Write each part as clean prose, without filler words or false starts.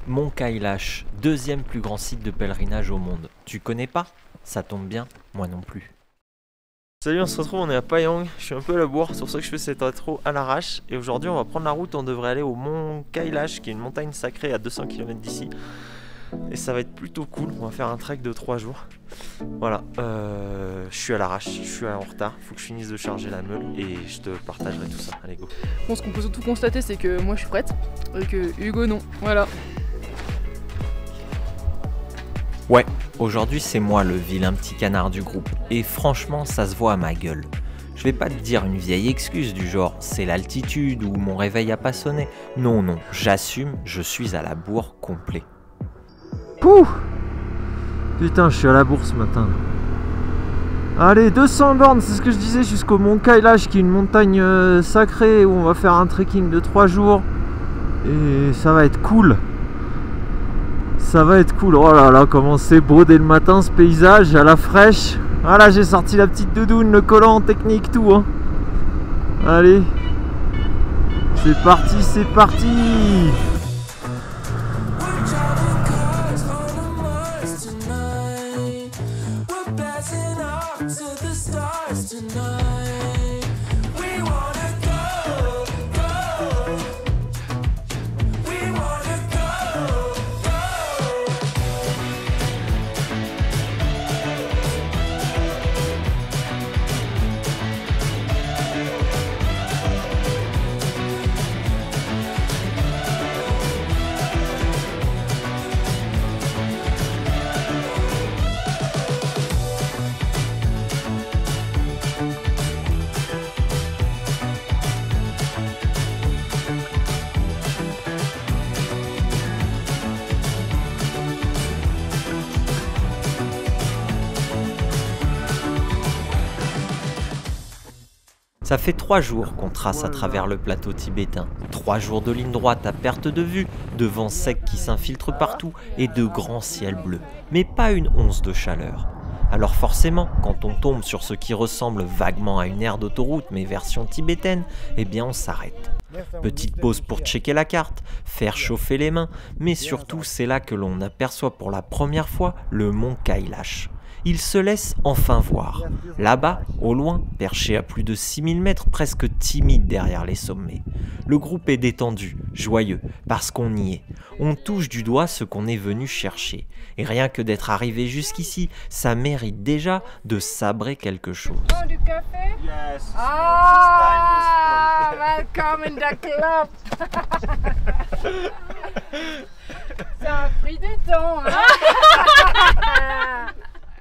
Mont Kailash, deuxième plus grand site de pèlerinage au monde. Tu connais pas? Ça tombe bien, moi non plus. Salut, on se retrouve, on est à Payang, je suis un peu à la bourre, c'est pour ça que je fais cette intro à l'arrache. Et aujourd'hui on va prendre la route, on devrait aller au mont Kailash, qui est une montagne sacrée à 200 km d'ici. Et ça va être plutôt cool, on va faire un trek de 3 jours. Voilà, je suis à l'arrache, je suis en retard, faut que je finisse de charger la meule et je te partagerai tout ça. Allez go. Bon, ce qu'on peut surtout constater, c'est que moi je suis prête et que Hugo non. Voilà. Ouais, aujourd'hui c'est moi le vilain petit canard du groupe. Et franchement, ça se voit à ma gueule. Je vais pas te dire une vieille excuse du genre c'est l'altitude ou mon réveil a pas sonné. Non, non, j'assume, je suis à la bourre complet. Pouh! Putain, je suis à la bourre ce matin. Allez, 200 bornes, c'est ce que je disais, jusqu'au mont Kailash, qui est une montagne sacrée où on va faire un trekking de 3 jours. Et ça va être cool. Ça va être cool. Oh là là, comment c'est beau dès le matin ce paysage, à la fraîche. Voilà, j'ai sorti la petite doudoune, le collant technique, tout. Hein. Allez. C'est parti, c'est parti. Ça fait 3 jours qu'on trace à travers le plateau tibétain. 3 jours de ligne droite à perte de vue, de vent sec qui s'infiltre partout et de grands ciels bleus. Mais pas une once de chaleur. Alors forcément, quand on tombe sur ce qui ressemble vaguement à une aire d'autoroute mais version tibétaine, eh bien on s'arrête. Petite pause pour checker la carte, faire chauffer les mains, mais surtout c'est là que l'on aperçoit pour la première fois le mont Kailash. Il se laisse enfin voir. Là-bas, au loin, perché à plus de 6000 mètres, presque timide derrière les sommets. Le groupe est détendu, joyeux, parce qu'on y est. On touche du doigt ce qu'on est venu chercher. Et rien que d'être arrivé jusqu'ici, ça mérite déjà de sabrer quelque chose. Oh, du café? Yes. Ah, welcome in the club. Ça a pris du temps, hein?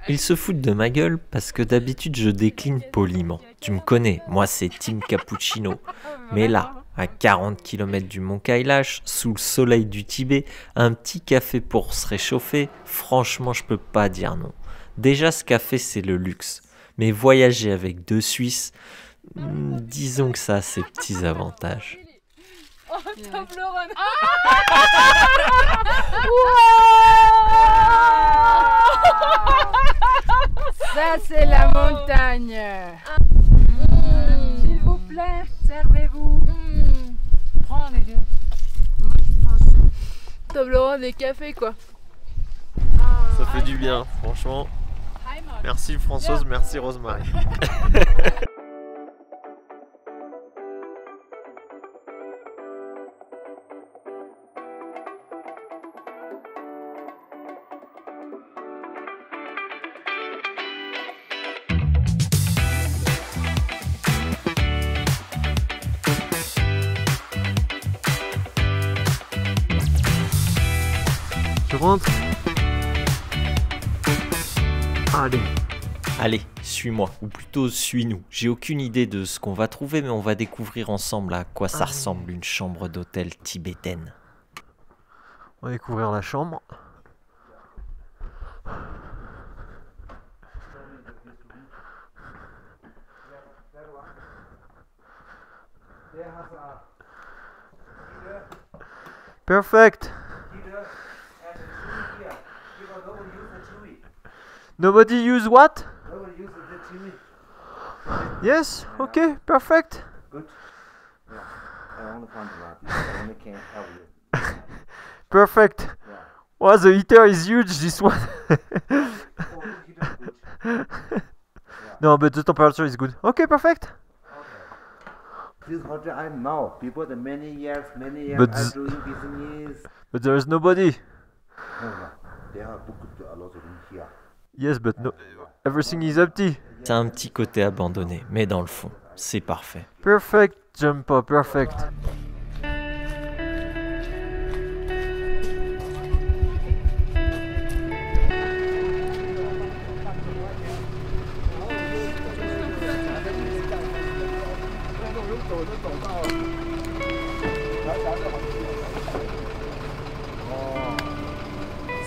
Ils se foutent de ma gueule parce que d'habitude je décline poliment. Tu me connais, moi c'est Team Cappuccino. Mais là, à 40 km du mont Kailash, sous le soleil du Tibet, un petit café pour se réchauffer, franchement je peux pas dire non. Déjà ce café c'est le luxe. Mais voyager avec 2 Suisses, disons que ça a ses petits avantages. Oh, Toblerone. Ça, c'est la montagne. S'il vous plaît, servez-vous. Prends les deux. Toblerone et café quoi. Ça fait du bien, franchement. Merci Françoise, merci Rosemary. Je rentre. Allez. Allez, suis-moi, ou plutôt suis-nous. J'ai aucune idée de ce qu'on va trouver, mais on va découvrir ensemble à quoi ça ressemble une chambre d'hôtel tibétaine. On va découvrir la chambre. Perfect. Nobody use what? Nobody uses the chimney. Yes, okay, perfect. Good. Yeah. I only can't help you. I only can't help you. perfect. Wow, the heater is huge, this one. No, but the temperature is good. Okay, perfect. This is what I know. People the many years But are doing business. But there is nobody. No, they have booked a lot of room here. Yes, but no, everything is empty. C'est un petit côté abandonné, mais dans le fond, c'est parfait. Perfect, Jumpa, perfect.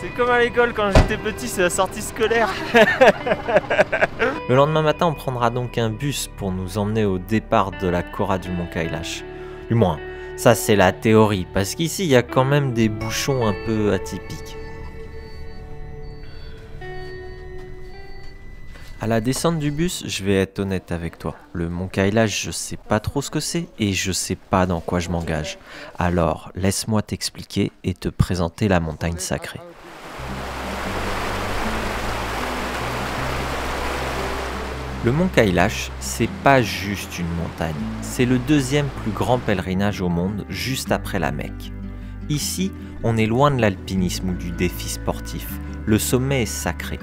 C'est comme à l'école quand j'étais petit, c'est la sortie scolaire. Le lendemain matin, on prendra donc un bus pour nous emmener au départ de la Kora du Mont Kailash. Du moins, ça c'est la théorie, parce qu'ici il y a quand même des bouchons un peu atypiques. À la descente du bus, je vais être honnête avec toi. Le Mont Kailash, je sais pas trop ce que c'est et je sais pas dans quoi je m'engage. Alors, laisse-moi t'expliquer et te présenter la montagne sacrée. Le Mont Kailash, c'est pas juste une montagne, c'est le deuxième plus grand pèlerinage au monde, juste après la Mecque. Ici, on est loin de l'alpinisme ou du défi sportif. Le sommet est sacré.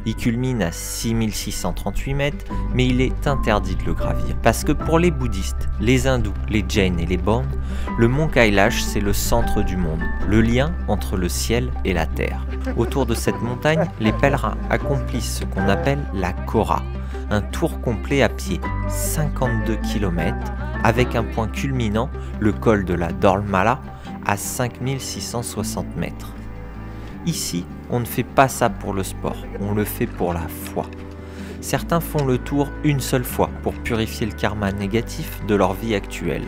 Il culmine à 6638 mètres, mais il est interdit de le gravir. Parce que pour les bouddhistes, les hindous, les jains et les bondhes, le Mont Kailash, c'est le centre du monde, le lien entre le ciel et la terre. Autour de cette montagne, les pèlerins accomplissent ce qu'on appelle la Kora, un tour complet à pied, 52 km, avec un point culminant, le col de la Dormala, à 5660 mètres. Ici, on ne fait pas ça pour le sport, on le fait pour la foi. Certains font le tour une seule fois pour purifier le karma négatif de leur vie actuelle.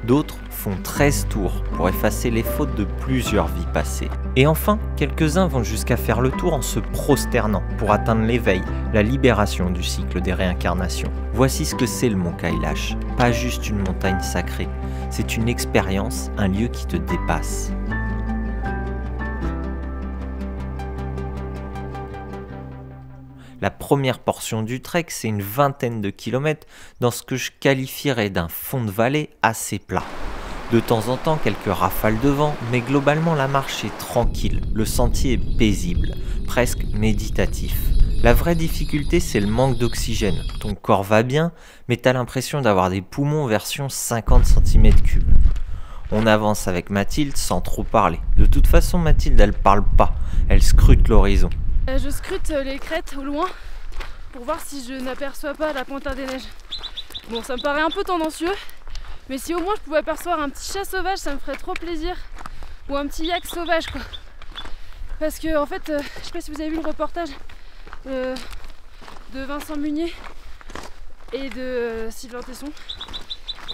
D'autres font 13 tours pour effacer les fautes de plusieurs vies passées. Et enfin, quelques-uns vont jusqu'à faire le tour en se prosternant pour atteindre l'éveil, la libération du cycle des réincarnations. Voici ce que c'est le Mont Kailash, pas juste une montagne sacrée, c'est une expérience, un lieu qui te dépasse. La première portion du trek, c'est une vingtaine de kilomètres dans ce que je qualifierais d'un fond de vallée assez plat. De temps en temps, quelques rafales de vent, mais globalement la marche est tranquille, le sentier est paisible, presque méditatif. La vraie difficulté, c'est le manque d'oxygène. Ton corps va bien, mais t'as l'impression d'avoir des poumons version 50 cm3. On avance avec Mathilde sans trop parler. De toute façon, Mathilde, elle parle pas, elle scrute l'horizon. Je scrute les crêtes au loin pour voir si je n'aperçois pas la panthère des neiges. Bon, ça me paraît un peu tendancieux, mais si au moins je pouvais apercevoir un petit chat sauvage, ça me ferait trop plaisir. Ou un petit yak sauvage, quoi. Parce que, en fait, je sais pas si vous avez vu le reportage de Vincent Munier et de Sylvain Tesson,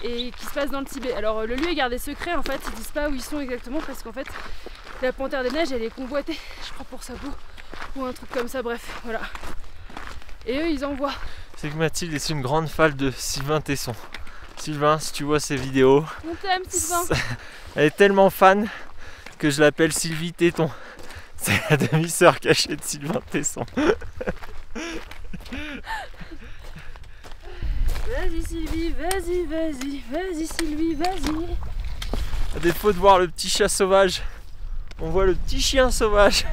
et qui se passe dans le Tibet. Alors, le lieu est gardé secret, en fait, ils disent pas où ils sont exactement, parce qu'en fait, la panthère des neiges, elle est convoitée, je crois, pour sa peau. Ou un truc comme ça, bref, voilà. Et eux, ils envoient. C'est que Mathilde est une grande fan de Sylvain Tesson. Sylvain, si tu vois ces vidéos, On t'aime, Sylvain. elle est tellement fan que je l'appelle Sylvie Téton. C'est la demi-sœur cachée de Sylvain Tesson. Vas-y, Sylvie, vas-y, Sylvie, vas-y. À défaut de voir le petit chat sauvage, on voit le petit chien sauvage.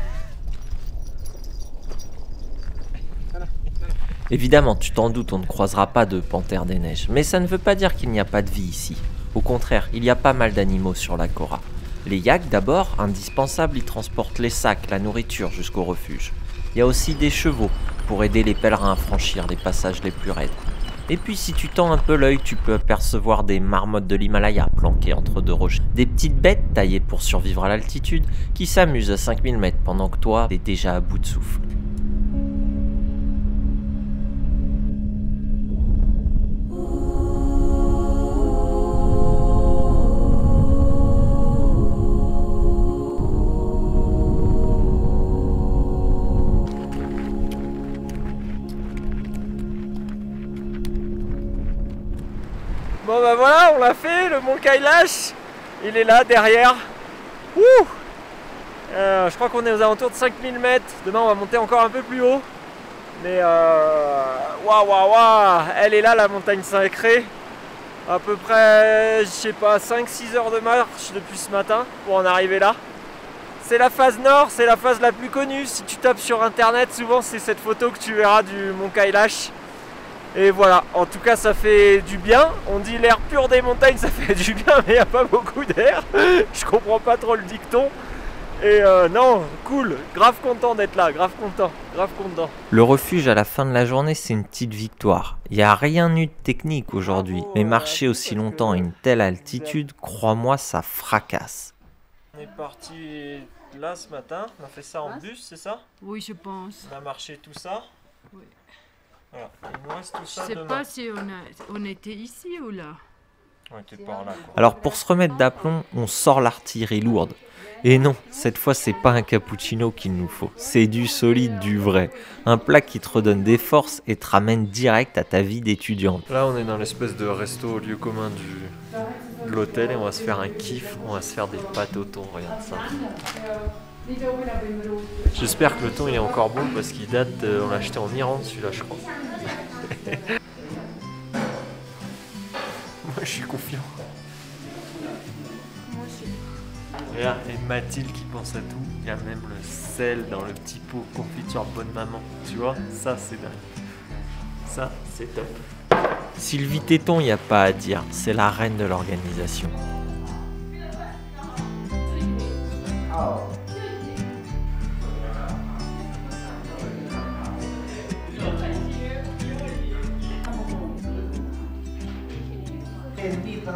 Évidemment, tu t'en doutes, on ne croisera pas de panthère des neiges, mais ça ne veut pas dire qu'il n'y a pas de vie ici. Au contraire, il y a pas mal d'animaux sur la Kora. Les yaks d'abord, indispensables, ils transportent les sacs, la nourriture jusqu'au refuge. Il y a aussi des chevaux pour aider les pèlerins à franchir les passages les plus raides. Et puis si tu tends un peu l'œil, tu peux apercevoir des marmottes de l'Himalaya planquées entre deux roches. Des petites bêtes taillées pour survivre à l'altitude qui s'amusent à 5000 mètres pendant que toi, t'es déjà à bout de souffle. Bon bah voilà, on l'a fait, le Mont Kailash, il est là derrière. Ouh, Je crois qu'on est aux alentours de 5000 mètres. Demain on va monter encore un peu plus haut. Mais waouh, elle est là la montagne sacrée. À peu près, je sais pas, 5-6 heures de marche depuis ce matin pour en arriver là. C'est la phase nord, c'est la phase la plus connue. Si tu tapes sur internet, souvent c'est cette photo que tu verras du mont Kailash. Et voilà, en tout cas ça fait du bien. On dit l'air pur des montagnes ça fait du bien, mais il n'y a pas beaucoup d'air. Je comprends pas trop le dicton. Et non, cool, grave content d'être là, grave content. Le refuge à la fin de la journée, c'est une petite victoire. Il n'y a rien eu de technique aujourd'hui, mais marcher aussi longtemps à une telle altitude, crois-moi, ça fracasse. On est parti là ce matin, on a fait ça en bus, c'est ça? Oui, je pense. On a marché tout ça. Oui. Voilà, il nous reste tout ça Je sais demain. pas si on était ici ou là. On était par là, quoi. Alors pour se remettre d'aplomb, on sort l'artillerie lourde. Et non, cette fois c'est pas un cappuccino qu'il nous faut, c'est du solide, du vrai. Un plat qui te redonne des forces et te ramène direct à ta vie d'étudiante. Là on est dans l'espèce de resto au lieu commun de l'hôtel et on va se faire un kiff, on va se faire des pâtes au thon, regarde ça. J'espère que le thon il est encore bon parce qu'il date, on l'a acheté en Iran celui-là je crois. Moi je suis confiant. Regarde, et Mathilde qui pense à tout, il y a même le sel dans le petit pot confiture bonne maman, tu vois, ça c'est dingue, ça c'est top. Sylvie Téton, il n'y a pas à dire, c'est la reine de l'organisation.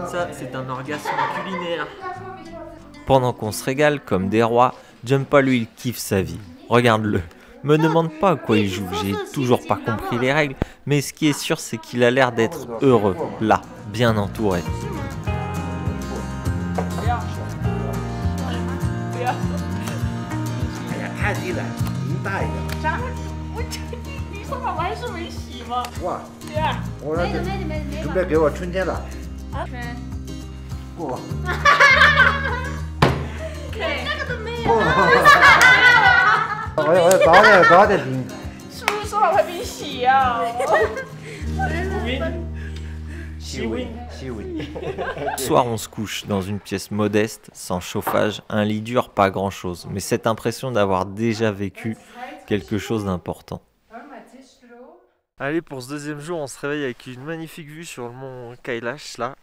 Ça c'est un orgasme culinaire. Pendant qu'on se régale comme des rois, Jumpa lui il kiffe sa vie. Regarde-le. Me demande pas à quoi il joue, j'ai toujours pas compris les règles, mais ce qui est sûr c'est qu'il a l'air d'être heureux, là, bien entouré. Ce soir on se couche dans une pièce modeste, sans chauffage, un lit dur, pas grand chose, mais cette impression d'avoir déjà vécu quelque chose d'important. Allez, pour ce deuxième jour, on se réveille avec une magnifique vue sur le mont Kailash, là,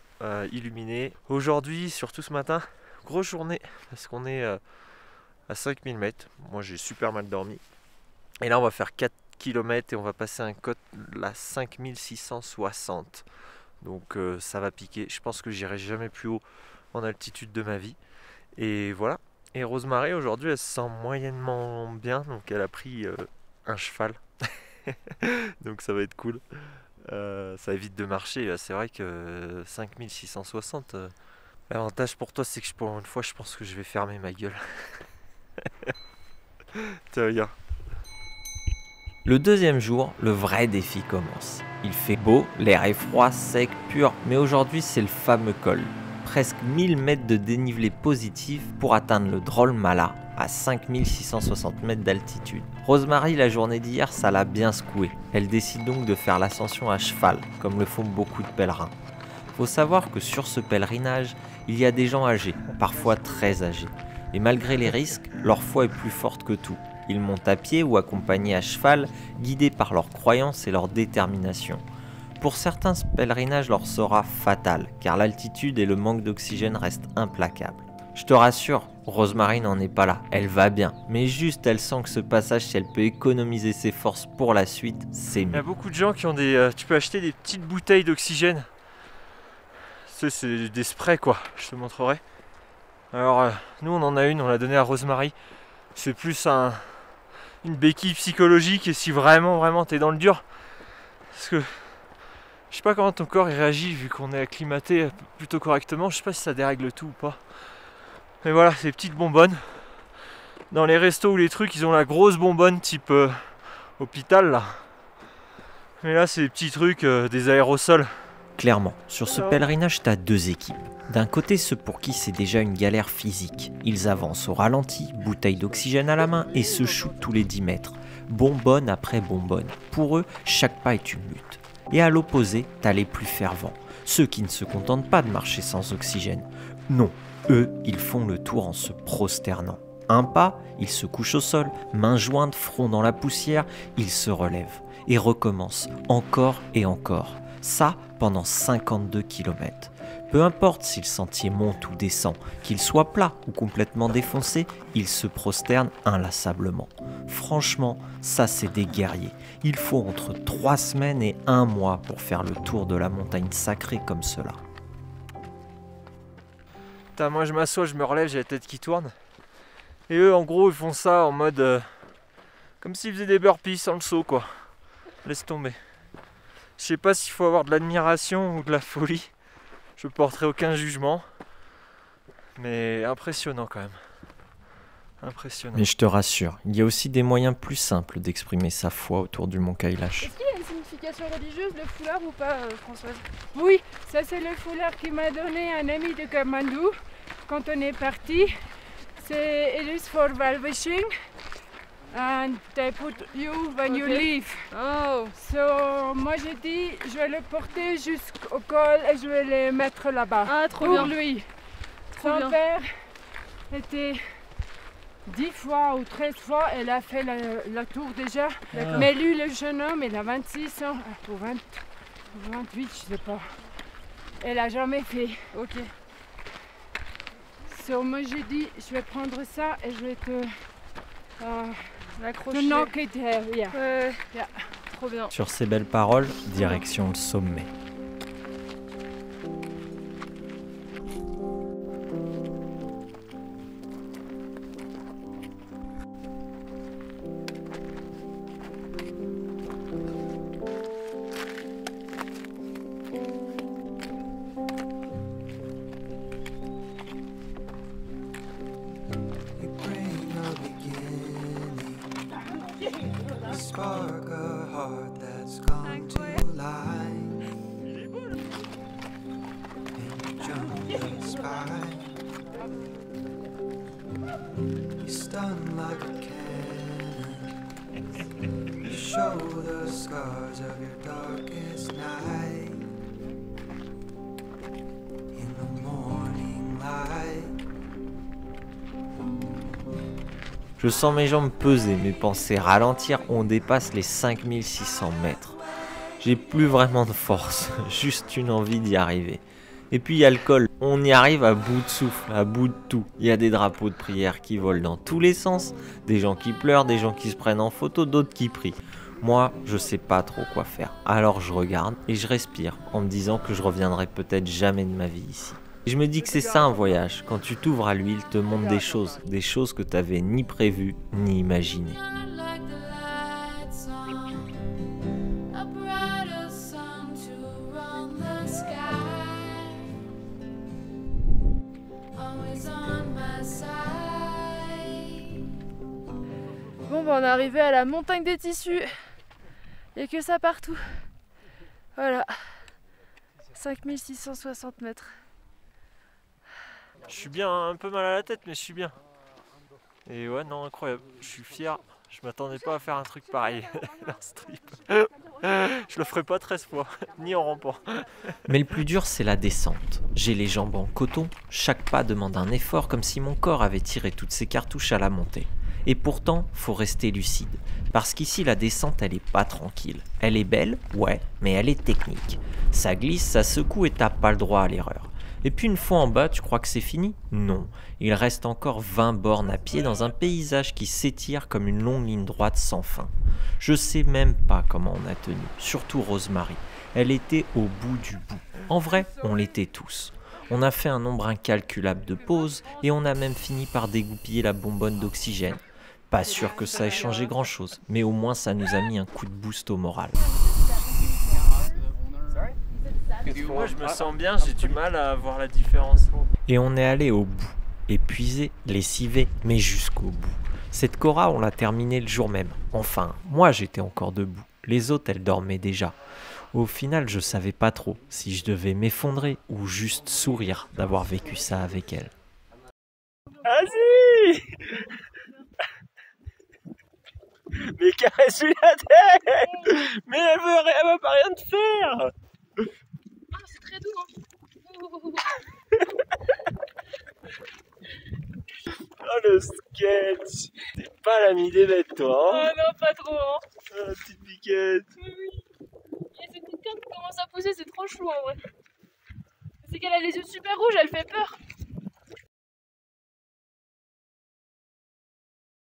illuminé. Aujourd'hui, surtout ce matin, grosse journée, parce qu'on est à 5000 mètres. Moi, j'ai super mal dormi. Et là, on va faire 4 km et on va passer un côte, la 5660. Donc, ça va piquer. Je pense que j'irai jamais plus haut en altitude de ma vie. Et voilà. Et Rosemary, aujourd'hui, elle se sent moyennement bien. Donc, elle a pris un cheval. Donc ça va être cool, ça évite de marcher. C'est vrai que 5660, l'avantage pour toi c'est que pour une fois je pense que je vais fermer ma gueule. Tiens, regarde. Le deuxième jour, le vrai défi commence. Il fait beau, l'air est froid, sec, pur, mais aujourd'hui c'est le fameux col. Presque 1000 mètres de dénivelé positif pour atteindre le Drôle Mala à 5660 mètres d'altitude. Rosemary, la journée d'hier, ça l'a bien secoué. Elle décide donc de faire l'ascension à cheval, comme le font beaucoup de pèlerins. Faut savoir que sur ce pèlerinage, il y a des gens âgés, parfois très âgés. Et malgré les risques, leur foi est plus forte que tout. Ils montent à pied ou accompagnés à cheval, guidés par leurs croyances et leur détermination. Pour certains, ce pèlerinage leur sera fatal, car l'altitude et le manque d'oxygène restent implacables. Je te rassure, Rosemary n'en est pas là, elle va bien, mais juste elle sent que ce passage, si elle peut économiser ses forces pour la suite, c'est Il y a mieux. beaucoup de gens qui ont des... tu peux acheter des petites bouteilles d'oxygène. C'est des sprays quoi, je te montrerai. Alors nous on en a une, on l'a donnée à Rosemary. C'est plus une béquille psychologique et si vraiment t'es dans le dur. Parce que je sais pas comment ton corps il réagit vu qu'on est acclimaté plutôt correctement. Je sais pas si ça dérègle tout ou pas. Mais voilà, ces petites bonbonnes. Dans les restos ou les trucs, ils ont la grosse bonbonne type hôpital là. Mais là, c'est des petits trucs, des aérosols. Clairement, sur ce pèlerinage, t'as deux équipes. D'un côté, ceux pour qui c'est déjà une galère physique. Ils avancent au ralenti, bouteille d'oxygène à la main et se shootent tous les 10 mètres. Bonbonne après bonbonne. Pour eux, chaque pas est une lutte. Et à l'opposé, t'as les plus fervents. Ceux qui ne se contentent pas de marcher sans oxygène. Non, eux, ils font le tour en se prosternant. Un pas, ils se couchent au sol, mains jointes, front dans la poussière, ils se relèvent et recommencent encore et encore. Ça, pendant 52 km. Peu importe si le sentier monte ou descend, qu'il soit plat ou complètement défoncé, ils se prosternent inlassablement. Franchement, ça c'est des guerriers. Il faut entre 3 semaines et 1 mois pour faire le tour de la montagne sacrée comme cela. Putain, moi je m'assois, je me relève, j'ai la tête qui tourne. Et eux en gros ils font ça en mode comme s'ils faisaient des burpees sans le saut quoi. Laisse tomber. Je sais pas s'il faut avoir de l'admiration ou de la folie. Je porterai aucun jugement. Mais impressionnant quand même. Impressionnant. Mais je te rassure, il y a aussi des moyens plus simples d'exprimer sa foi autour du mont Kailash. Est-ce qu'il y a une signification religieuse, le foulard ou pas, Françoise? Oui, ça c'est le foulard qui m'a donné un ami de Kamandou quand on est parti. C'est It is for well-wishing and they put you when you leave. Oh, So, moi j'ai dit, je vais le porter jusqu'au col et je vais le mettre là-bas. ah, trop Pour bien. lui. Trop Son bien. père était 10 fois ou 13 fois, elle a fait la tour déjà. D'accord. Mais lui, le jeune homme, il a 26 ans, ou 20, 28, je sais pas. Elle a jamais fait. Ok. So, moi j'ai dit, je vais prendre ça et je vais te L'accrocher. knock it here. Yeah. Ouais. Yeah. Trop bien. Sur ces belles paroles, direction le sommet. Spark a heart that's come to life and jump the spine. You stun like a cannon. You show the scars of your darkest night in the morning light. Je sens mes jambes peser, mes pensées ralentir, on dépasse les 5600 mètres. J'ai plus vraiment de force, juste une envie d'y arriver. Et puis il y a le col, on y arrive à bout de souffle, à bout de tout. Il y a des drapeaux de prière qui volent dans tous les sens, des gens qui pleurent, des gens qui se prennent en photo, d'autres qui prient. Moi, je sais pas trop quoi faire, alors je regarde et je respire en me disant que je reviendrai peut-être jamais de ma vie ici. Je me dis que c'est ça un voyage, quand tu t'ouvres à lui, il te montre des choses que tu n'avais ni prévues ni imaginées. Bon, bah, on est arrivé à la montagne des tissus. Il n'y a que ça partout. Voilà. 5660 mètres. Je suis bien, un peu mal à la tête, mais je suis bien. Et ouais, non, incroyable. Je suis fier. Je m'attendais pas à faire un truc pareil. Leur strip. Je le ferai pas 13 fois, ni en rampant. Mais le plus dur, c'est la descente. J'ai les jambes en coton, chaque pas demande un effort comme si mon corps avait tiré toutes ses cartouches à la montée. Et pourtant, faut rester lucide. Parce qu'ici, la descente, elle est pas tranquille. Elle est belle, ouais, mais elle est technique. Ça glisse, ça secoue et t'as pas le droit à l'erreur. Et puis une fois en bas, tu crois que c'est fini? Non, il reste encore 20 bornes à pied dans un paysage qui s'étire comme une longue ligne droite sans fin. Je sais même pas comment on a tenu, surtout Rosemary. Elle était au bout du bout. En vrai, on l'était tous. On a fait un nombre incalculable de pauses et on a même fini par dégoupiller la bonbonne d'oxygène. Pas sûr que ça ait changé grand chose, mais au moins ça nous a mis un coup de boost au moral. Moi je me sens bien, j'ai du mal à voir la différence. Et on est allé au bout, épuisé, lessivé, mais jusqu'au bout. Cette Kora, on l'a terminée le jour même. Enfin, moi j'étais encore debout, les autres elles dormaient déjà. Au final, je savais pas trop si je devais m'effondrer ou juste sourire d'avoir vécu ça avec elle. Vas-y. Mais caresse-lui la tête. Mais elle veut pas rien te faire. Ah, c'est très doux, hein. Oh le sketch. T'es pas l'ami des bêtes toi Oh hein. non, pas trop, hein. Oh, la petite piquette. Il y a cette petite carte qui commence à pousser, c'est trop chou en vrai. C'est qu'elle a les yeux super rouges, elle fait peur.